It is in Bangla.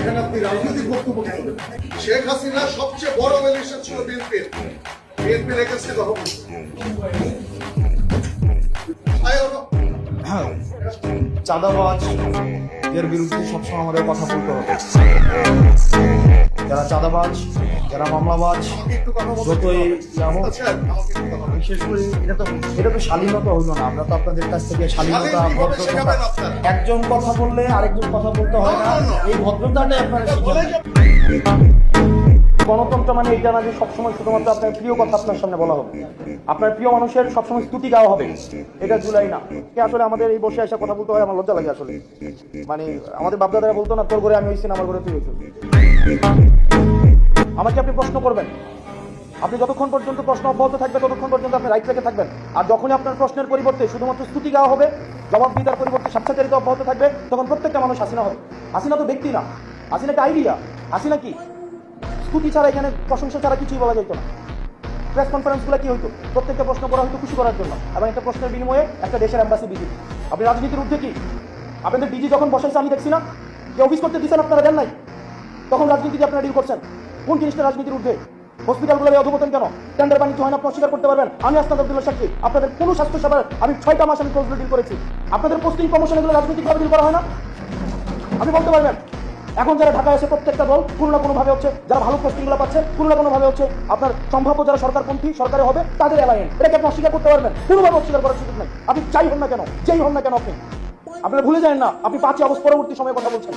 এখানে আপনি রাজনৈতিক বক্তব্য কেন দেবেন? শেখ হাসিনা সবচেয়ে বড় বেনিফিশিয়ার ছিল বিএনপির এগেন্সটে কথা বলছে। চাঁদাবাজ এর বিরুদ্ধে সবসময় আমাদের কথা বলতে হবে। যারা চাঁদাবাজ, যারা মামলাবাজ, যতই বিশেষ করে এটা তো শালীনতা হইল না। আমরা তো আপনাদের কাছ থেকে শালীনতা, ভদ্রতা, একজন কথা বললে আরেকজন কথা বলতে হয় না, এই ভদ্রতাটাই আপনারা শিখেন। গণতন্ত্র মানে এটা না যে সবসময় শুধুমাত্র আপনার প্রিয় কথা আপনার সামনে বলা হবে, আপনার প্রিয় মানুষের সবসময় স্তুতি গাওয়া হবে, এটা জুলাই না। আসলে আমাদের এই বসে আসা কথা বলতে হয়, আমার লজ্জা লাগে আসলে। মানে আমাদের বাপদাদারা বলতো না, তোর ঘরে আমি হইছি না, আমার ঘরে তুই হইছিস। আমাকে আপনি প্রশ্ন করবেন, আপনি যতক্ষণ পর্যন্ত প্রশ্ন অব্যাহত থাকবে ততক্ষণ পর্যন্ত আপনি রাইট রেখে থাকবেন। আর যখনই আপনার প্রশ্নের পরিবর্তে শুধুমাত্র স্তুতি গাওয়া হবে, জবাবদিহিতার পরিবর্তে স্বেচ্ছাচারিতা অব্যাহত থাকবে, তখন প্রত্যেকটা মানুষ হাসিনা হবে। হাসিনা তো ব্যক্তি না, হাসিনা একটা আইডিয়া। হাসিনা কি স্তুতি ছাড়া, এখানে প্রশংসা ছাড়া কিছুই বলা যেত না। প্রেস কনফারেন্সগুলো কি হইতো? প্রত্যেকটা প্রশ্ন করা হয়তো খুশি করার জন্য, এবং একটা প্রশ্নের বিনিময়ে একটা দেশের অ্যাম্বাসি ভিজিট। আপনি রাজনীতির ঊর্ধ্বে কি? আপনাদের ডিজি যখন বসাইছে আমি দেখছি না, যে অফিস করতে দিচ্ছেন আপনারা দেন নাই, তখন রাজনীতি যে আপনারা ডিল করছেন। কোন জিনিসটা রাজনীতির ঊর্ধ্বে? হসপিটালগুলো অধপতন কেন? টেন্ডার বাণিজ্য হয় না, আপনি অস্বীকার করতে পারবেন। আমি আসনাদ আব্দুল্লাহ সাক্ষী, আপনাদের কোনো স্বাস্থ্য সেবার আমি 6টা মাস আমি ক্লোজলি ডিল করেছি। আপনাদের পোস্টিং প্রমোশন এগুলো রাজনৈতিকভাবে ডিল করা হয় না? আপনি বলতে পারবেন। এখন যারা ঢাকায় এসে প্রত্যেকটা দল কোনো না কোনো ভাবে হচ্ছে, যারা ভালো পোস্টিংগুলো পাচ্ছে কোনো না কোনো ভাবে হচ্ছে আপনার সম্ভাব্য যারা সরকারপন্থী সরকারে হবে তাদের অ্যালায়েন্স, এটাকে আপনি অস্বীকার করতে পারবেন? কোনোভাবে অস্বীকার করার সুযোগ নাই। আপনি যাই হন না কেন, যেই হন না কেন, আপনি আপনারা ভুলে যান না আপনি 5 আগস্ট পরবর্তী সময়ে কথা বলছেন।